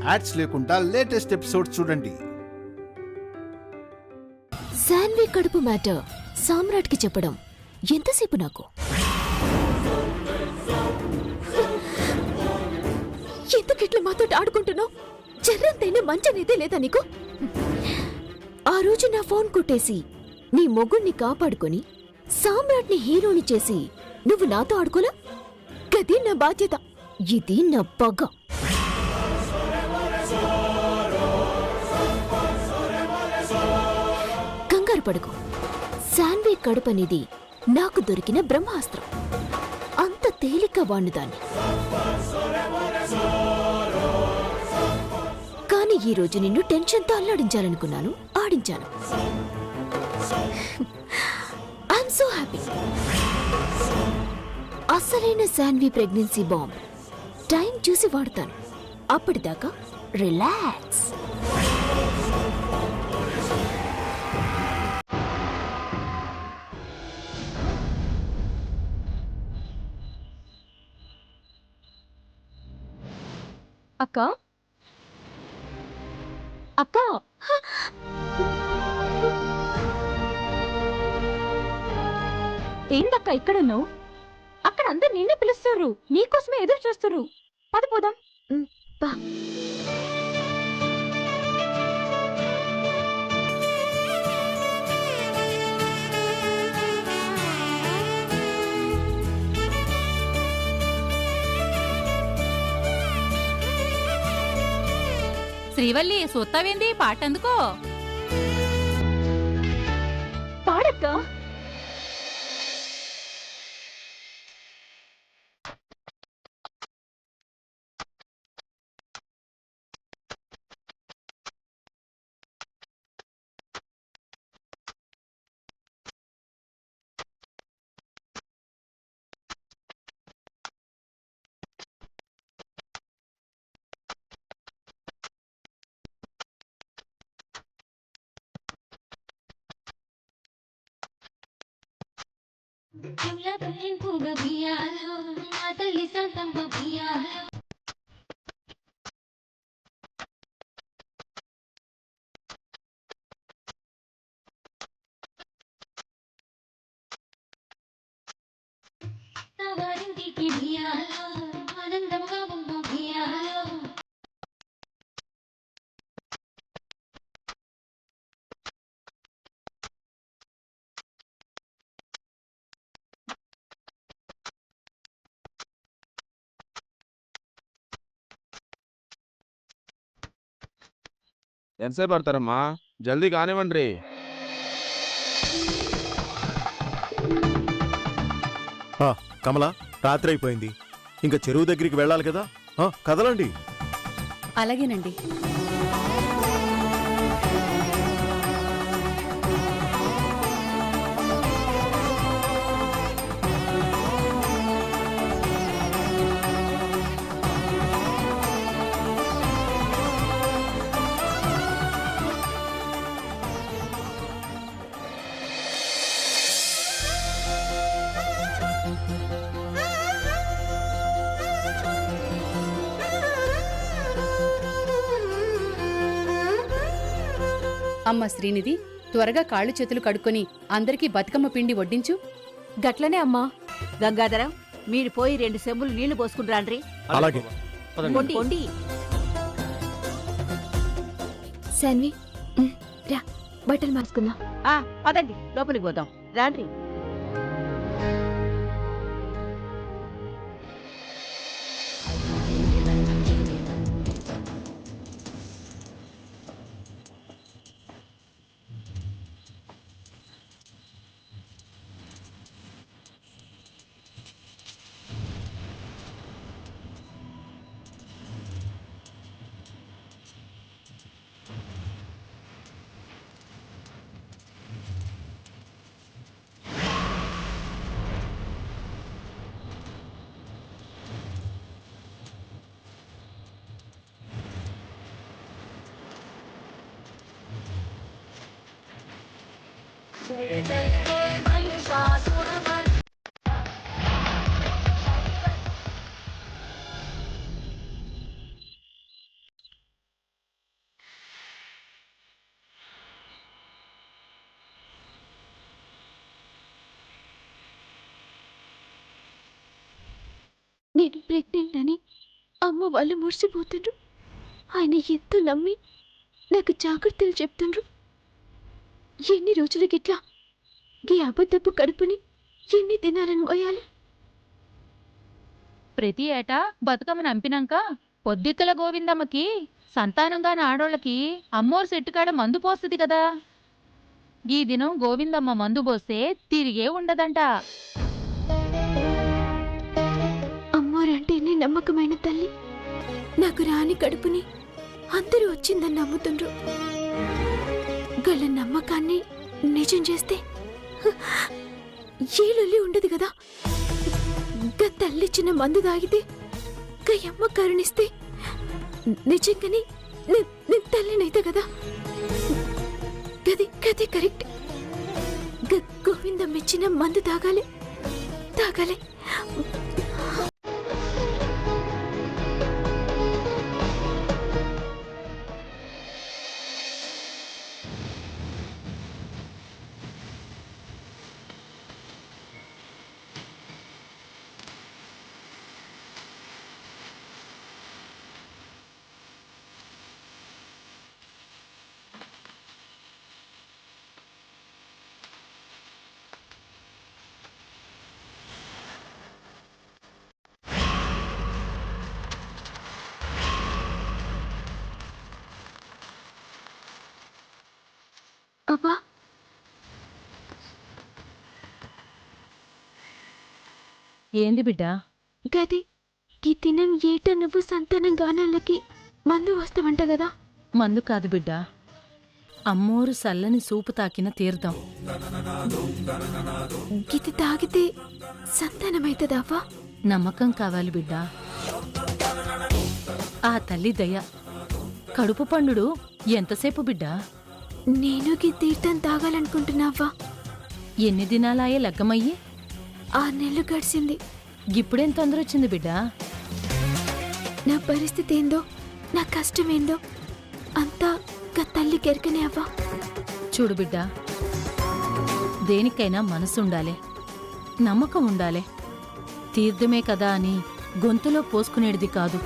Ads లేకుండా latest episodes చూడండి. శాన్వి కడుపు మ్యాటర్ సామ్రాట్కి చెప్పడం ఎంతసేపు నాకు? ఎందుకిట్లా మాతో ఆడుకుంటున్నావు? జర్రంతైనా మంచనేదే లేదా నీకు? ఆ రోజు నా ఫోన్ కొట్టేసి నీ మొగుణ్ణి కాపాడుకొని సామ్రాట్ని హీరోని చేసి నువ్వు నాతో ఆడుకోలా? గది నా బాధ్యత, ఇది నా పగ. కంగారు పడుకో. శాన్వి కడుపనేది నాకు దొరికిన బ్రహ్మాస్త్రం. అంత తేలిక వాణ్ణుదాన్ని. కానీ ఈ రోజు నిన్ను టెన్షన్తో అల్లాడించాలనుకున్నాను, ఆడించాను. I'm so happy. అసలైన శాన్వి ప్రెగ్నెన్సీ బాంబ్ టైం చూసి వాడతాను. అప్పటిదాకా రిలాక్స్. అక్క అక్క, ఏందక్క ఇక్కడున్నావు? అక్కడ అందరు నిన్నే పిలుస్తారు, నీకోసమే ఎదురు చూస్తారు. పద పోదాం. బా. శ్రీవల్లి సూత్తావేంది? పాట అందుకో. పాడక్క. ఎంతసేపు పడతారమ్మా? జల్దీ కానివ్వండి. కమల, రాత్రి అయిపోయింది. ఇంకా చెరువు దగ్గరికి వెళ్ళాలి కదా. కదలండి. అలాగేనండి. అమ్మ శ్రీనిధి, త్వరగా కాళ్ళు చేతులు కడుక్కొని అందరికీ బతుకమ్మ పిండి వడ్డించు. గట్లనే అమ్మా. గంగాధరం, మీరు పోయి 2 చెంబులు నీళ్లు పోసుకుంటాండ్రి. అలాగే. కొండి. శాన్వి, రా, బట్టలు మార్చుకుందాం. పదండి, లోపలికి పోదాం. రాండ్రి. నేను ప్రెగ్నెంట్ అని అమ్మ వాళ్ళు మురిసిపోతుండ్రు. ఆయన ఎంతో నమ్మి నాకు జాగ్రత్తలు చెప్తుండ్రు. ఎన్ని రోజులకి ఇట్లా ఈ అబద్ధపు కడుపుని ఎన్ని దినాలను పోయాలి? ప్రతి ఏటా బతుకమ్మ నంపినాక పొద్దిక్కల గోవిందమ్మకి సంతానంగాని ఆడోళ్ళకి అమ్మోరు సెట్టుకాడ మందు పోస్తుంది కదా. ఈ దినం గోవిందమ్మ మందు పోస్తే తిరిగే ఉండదంట. అమ్మోరంటేనే నమ్మకమైన తల్లి. నాకు రాని కడుపుని అందరూ వచ్చిందని నమ్ముతుండ్రు. గల నమ్మకాన్ని నిజం చేస్తే ఏ లొల్లి ఉండదు కదా. గా తల్లిచ్చిన మందు తాగితే గయమ్మ కరుణిస్తే నిజంగానే నేను తల్లినైతే కదా. గది గది కరెక్ట్. గోవిందం ఇచ్చిన మందు తాగాలి తాగాలి. అబ్బా, ఏంది బిడ్డ? గది ఈ దినం ఏట నువ్వు సంతానం గానాలకి మందు వస్తావంట కదా. మందు కాదు బిడ్డ, అమ్మోరు సల్లని సూపు తాకిన తీర్థం. ఇది తాగితే సంతానమైతదవ్వా? నమ్మకం కావాలి బిడ్డ. ఆ తల్లి దయ. కడుపు పండుడు ఎంతసేపు బిడ్డ? నేను ఈ తీర్థం తాగాలనుకుంటున్నావా? ఎన్ని దినాలాయే లగ్గమయ్యి? 6 నెలలు గడిచింది. గిప్పుడేం తొందరొచ్చింది బిడ్డ? నా పరిస్థితి ఏందో, నా కష్టమేందో అంతా గా తల్లి కెరకనే అవ్వా. చూడు బిడ్డ, దేనికైనా మనసుండాలే, నమ్మకం ఉండాలే. తీర్థమే కదా అని గొంతులో పోసుకునేది కాదు.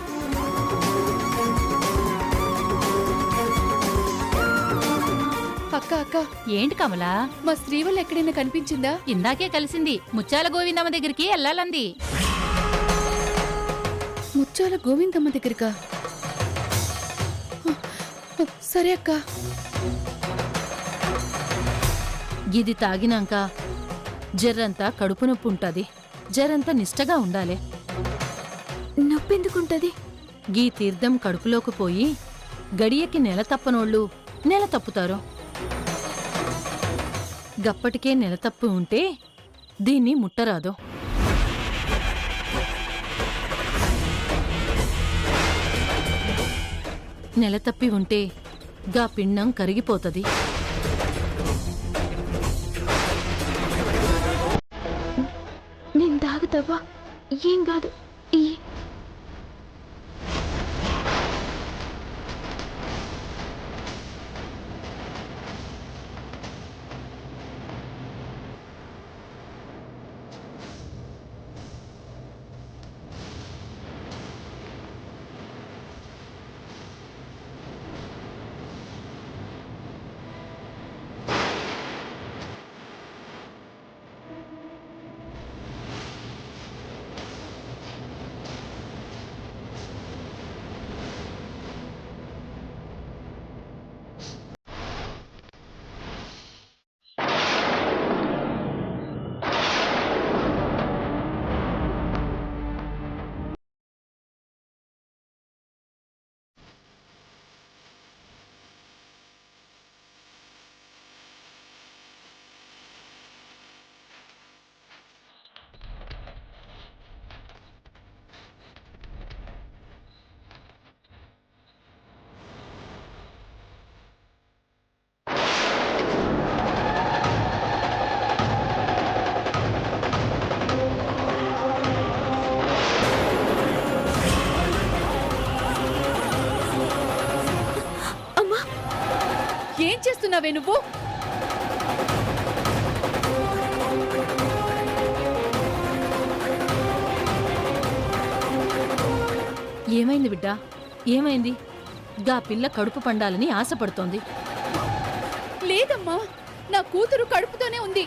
అక్క అక్క, ఏంటి కమలా? మా శ్రీవల్లి ఎక్కడైనా కనిపించిందా? ఇందాకే కలిసింది. ముత్యాల గోవిందమ్మ దగ్గరికి వెళ్ళాలంది. ముచ్చాల గోవిందమ్మ దగ్గరకా? సరే అక్క. ఇది తాగినాక జర్రంతా కడుపు నొప్పి ఉంటది. జరంతా నిష్టగా ఉండాలే. నొప్పెందుకుంటది? గీ తీర్థం కడుపులోకి పోయి గడియకి నెల తప్పనోళ్ళు నెల తప్పుతారు. గప్పటికే నెల తప్పు ఉంటే దీన్ని ముట్టరాదు. నెల తప్పి ఉంటే గా పిండం కరిగిపోతది. నేను తాగుతావా? ఏం కాదు. ఈ ఏం చేస్తున్నావే నువ్వు? ఏమైంది బిడ్డా ఏమైంది? గా పిల్ల కడుపు పండాలని ఆశపడుతోంది. లేదమ్మా, నా కూతురు కడుపుతోనే ఉంది.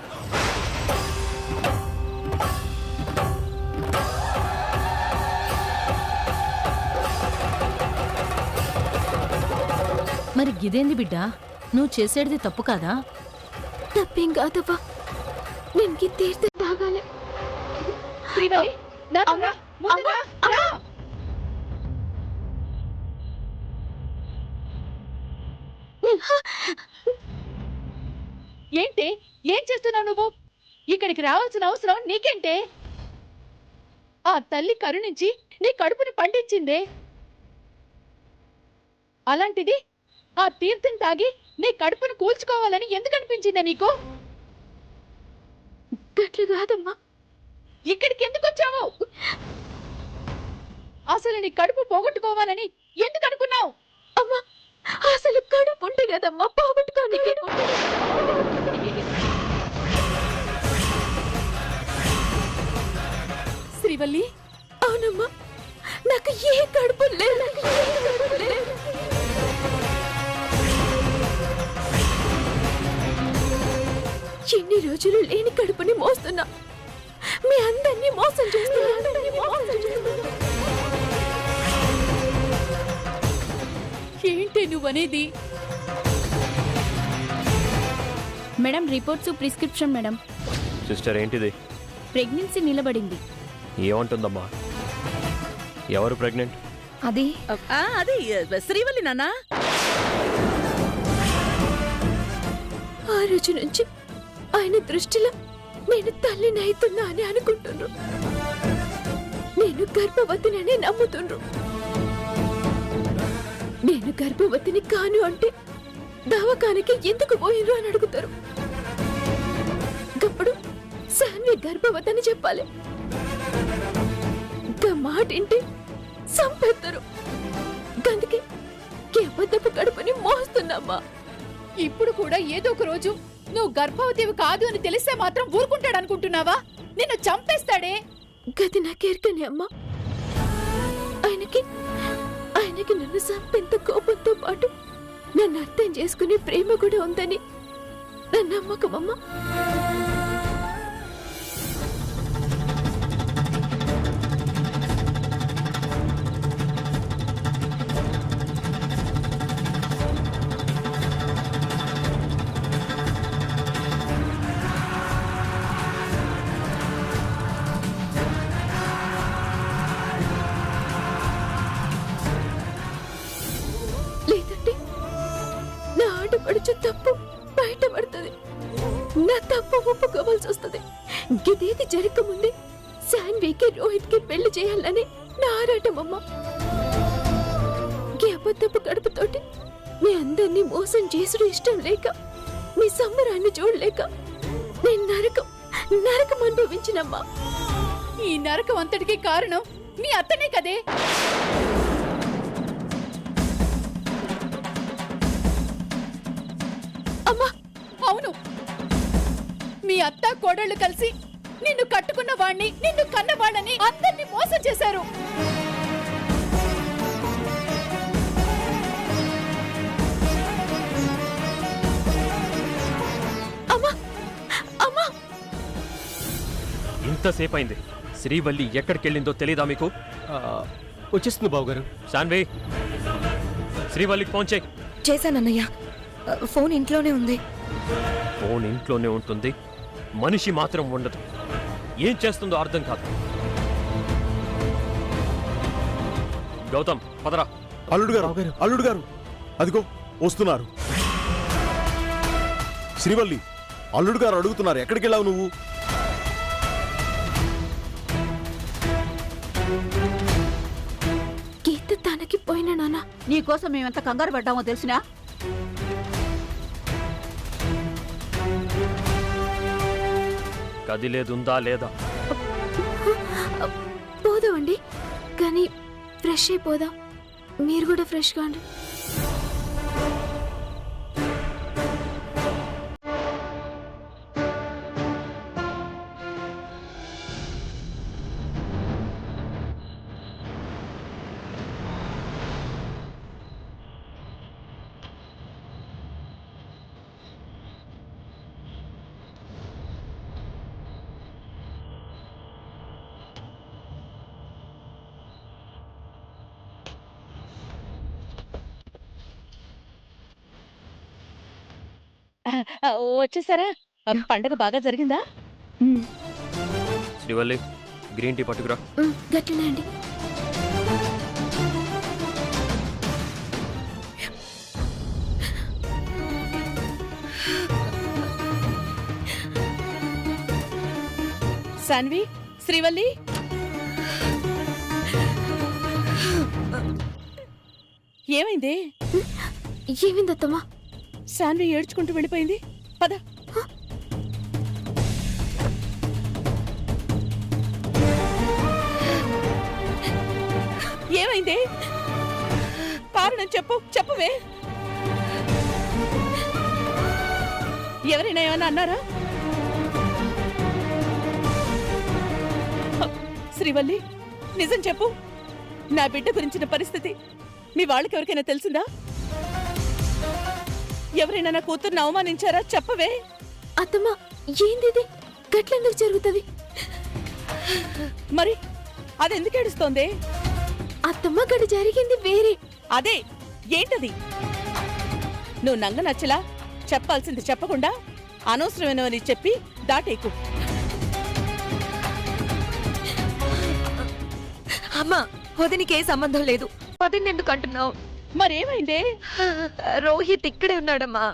మరి గిదేంది బిడ్డా? నువ్వు చేసేది తప్పు కాదా? తప్పేం కాదవ్వా, నేను తీర్థం తాగాలి. ఏంటి? ఏం చేస్తున్నావు నువ్వు? ఇక్కడికి రావాల్సిన అవసరం నీకేంటే? ఆ తల్లి కరుణించి నీ కడుపుని పండించిందే. అలాంటిది ఆ తీర్థం తాగి నీ కడుపును కూల్చుకోవాలని ఎందుకు అనిపించిందా నీకు? గట్లు కాదమ్మా. ఇక్కడికి ఎందుకు వచ్చావు? అసలు నీ కడుపు పోగొట్టుకోవాలని ఎందుకు అనుకున్నావు? అమ్మా, అసలు కడుపు ఉంటే కదమ్మా పోగొట్టుకోనికి. శ్రీవల్లి, అవునమ్మా, నాకు ఏ కడుపు లేదు. ఎన్ని రోజులు లేని కడుపుని మోస్తున్నా, మీ అందరినీ మోసం చేస్తున్నా. ఏంటి నువ్వనేది? Madam reports prescription madam. Sister ఏంటిది? ప్రెగ్నెన్సీ నిలబడింది. ఏమంటుందమ్మా? ఎవరు ప్రెగ్నెంట్? అది అది శ్రీవల్లి నాన్నా. ఆ రోజు నుంచి ఆయన దృష్టిలో నేను తల్లిని అవుతున్నా అని అనుకుంటున్నారు. నేను గర్భవతిని నమ్ముతుండ్రు. నేను గర్భవతిని కాను అంటే దవాఖానకి ఎందుకు పోయినరు అని అడుగుతారు. గప్పుడు సాన్వి గర్భవతి అని చెప్పాలి. మాట ఇంటి సంపెత్తరు. గందుకే అబద్ధపు కడుపుని మోస్తున్నామ్మా. ఇప్పుడు కూడా ఏదో ఒక రోజు నువ్వు గర్భవతివి కాదు అని తెలిస్తే మాత్రం ఊరుకుంటాడు అనుకుంటున్నావా? నిన్ను చంపేస్తాడే. గది నాకేర్కనే అమ్మా. ఆయనకి నన్ను చంపేంత కోపంతో పాటు నన్ను అర్థం చేసుకునే ప్రేమ కూడా ఉందని నా నమ్మకం అమ్మా. ఆడపడుచు తప్పు బయటపడుతుంది. నా తప్పు ఒప్పుకోవాల్సి వస్తుంది. గిదేది జరగకముందే శాన్వికి రోహిత్ కి పెళ్లి చేయాలని నా ఆరాటమమ్మా. ఈ అబద్ధపు కడుపుతోటి మీ అందరినీ మోసం చేసుడు ఇష్టం లేక, మీ సంబరాన్ని చూడలేక నేను నరకం అనుభవించినమ్మా. ఈ నరకం అంతటికి కారణం మీ అత్తనే కదే. అమ్మా, అవును, మీ అత్త కోడళ్ళు కలిసి నిన్ను కట్టుకున్న వాణ్ణి, నిన్ను కన్నవాళ్ళని అందరినీ మోసం చేశారు. అమ్మా, అమ్మా, ఇంతసేపు అయింది. శ్రీవల్లి ఎక్కడికెళ్ళిందో తెలీదా మీకు? వచ్చేస్తుంది బావగారు. శాన్వి, శ్రీవల్లికి ఫోన్ చేయి. చేశానన్నయ్య, ఫోన్ ఇంట్లోనే ఉంది. ఫోన్ ఇంట్లోనే ఉంటుంది, మనిషి మాత్రం ఉండదు. ఏం చేస్తుందో అర్థం కాదు. గౌతమ్, పదరా. అల్లుడు గారు అదిగో వస్తున్నారు. శ్రీవల్లి, అల్లుడు గారు అడుగుతున్నారు, ఎక్కడికి వెళ్ళావు నువ్వు? గీత తనకి పోయిన నాన్న. నీకోసం మేమెంత కంగారు పడ్డామో తెలిసినా? కదిలేదుందా లేదా? పోదామండి, కానీ ఫ్రెష్ అయిపోదాం. మీరు కూడా ఫ్రెష్ కాండి. వచ్చేసారా? పండగ బాగా జరిగిందా? శ్రీవల్లి గ్రీన్ టీ పట్టుకురా. గట్లనే అండి. సాన్వి, శ్రీవల్లి, ఏమైంది? ఏమైంది అత్తమ్మా? సాన్వి ఏడ్చుకుంటూ వెళ్ళిపోయింది. పద. ఏమైంది? కారణం చెప్పవే. ఎవరైనా ఏమన్నా అన్నారా? శ్రీవల్లి, నిజం చెప్పు. నా బిడ్డ గురించిన పరిస్థితి మీ వాళ్ళకి ఎవరికైనా తెలిసిందా? ఎవరైనా నా కూతుర్ని అవమానించారా? చెప్పవే. అత్తమ్మా, ఏంది గట్లెందుకు జరుగుతుంది? మరి అదెందుకు ఏడుస్తోంది? అత్తమ్మ, గడి జరిగింది వేరే. అదే ఏంటది? నువ్వు నంగ నచ్చలా చెప్పాల్సింది చెప్పకుండా అనవసరమైనవని చెప్పి దాటేకు. అమ్మా, వదినికే సంబంధం లేదు. వదిని ఎందుకు అంటున్నావు? మరేమైందే? రోహిత్ ఇక్కడే ఉన్నాడమ్మా.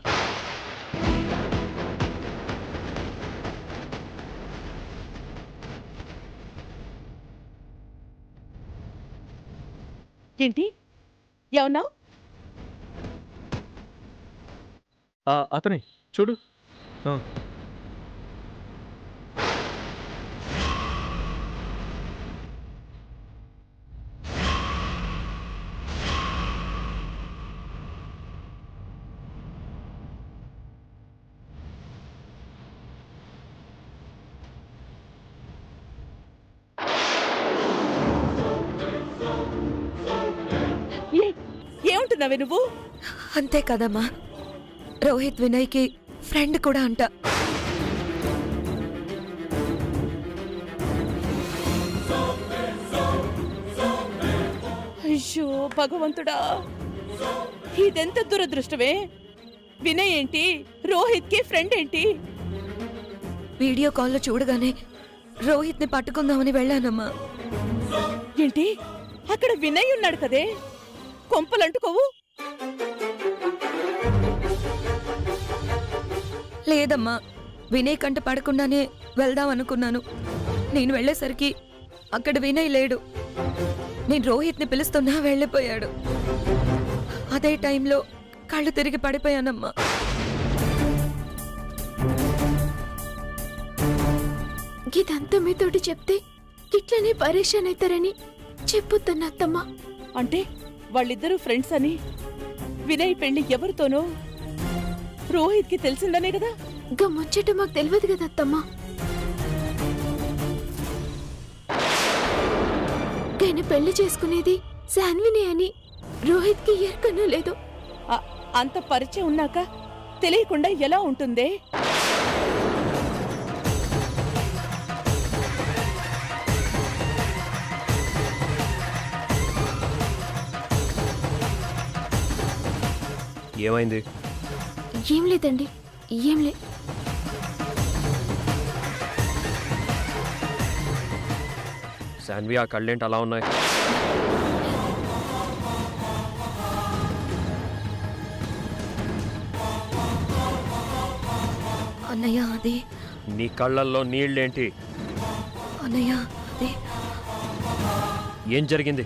ఏంటి ఏమన్నావు? అతనే చూడు. ఏముంటున్నావే నువ్వు? అంతే కదమ్మా, రోహిత్ వినయ్కి ఫ్రెండ్ కూడా అంట. అయ్యో భగవంతుడా, ఇదెంత దురదృష్టమే. వినయ్ ఏంటి, రోహిత్ కి ఫ్రెండ్ ఏంటి? వీడియో కాల్లో చూడగానే రోహిత్ ని పట్టుకుందామని వెళ్ళానమ్మా. ఏంటి, అక్కడ వినయ్ ఉన్నాడు కదే. కొంపలంటుకోవు. లేదమ్మా, వినయ్ కంట పడకుండానే వెళ్దాం అనుకున్నాను. నేను వెళ్ళేసరికి అక్కడ వినయ్ లేడు. నేను రోహిత్ ని పిలుస్తున్నా వెళ్ళిపోయాడు. అదే టైంలో కళ్ళు తిరిగి పడిపోయానమ్మా. ఇదంతా మీతోటి చెప్తే ఇట్లనే పరేషాన్ అవుతారని చెప్పుతున్నా అత్తమ్మా. అంటే వాళ్ళిద్దరూ ఫ్రెండ్స్ అని వినయ్ పెళ్లి ఎవరితోనో రోహిత్ కి తెలిసిందనే కదా? ముచ్చట మాకు తెలియదు కదా అత్తమ్మా. ఆయన పెళ్లి చేసుకునేది శాన్విని అని రోహిత్ కి ఎరకనూ లేదు. అంత పరిచయం ఉన్నాక తెలియకుండా ఎలా ఉంటుందే? ఏమైంది? ఏం లేదండి, ఏం లే. శాన్వి, ఆ కళ్ళేంటి అలా ఉన్నాయి? అన్నయ్య, అది నీ కళ్ళల్లో నీళ్ళేంటి? అన్నయ్య, అది ఏం జరిగింది?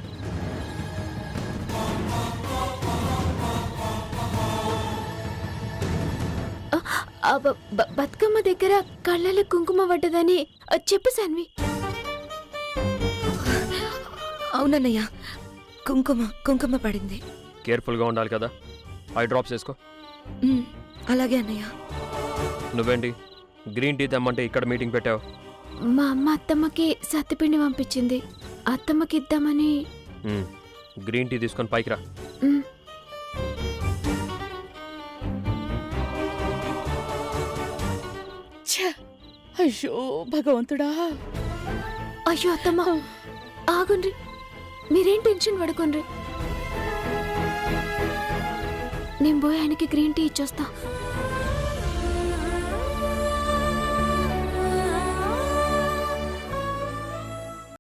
బతుకమ్మ దగ్గర కళ్ళలో కుంకుమ పడ్డదని చెప్పు శాన్వి. అవునన్నయ్య, కుంకుమ పడింది. కేర్ఫుల్గా ఉండాలి కదా. ఐ డ్రాప్స్ వేసుకో. అలాగే అన్నయ్య. నువ్వేంటి గ్రీన్ టీ తెమ్మంటే ఇక్కడ మీటింగ్ పెట్టావు? మా అమ్మ అత్తమ్మకి సత్తిపిండి పంపించింది, అత్తమ్మకి ఇద్దామని. గ్రీన్ టీ తీసుకొని పైకి రా. అయ్యో భగవంతుడా. అయ్యో అత్తమ్మ, ఆగుండ్రి, మీరేం టెన్షన్ పడుకోండ్రి. నేను పోయి ఆయనకి గ్రీన్ టీ ఇచ్చొస్తా.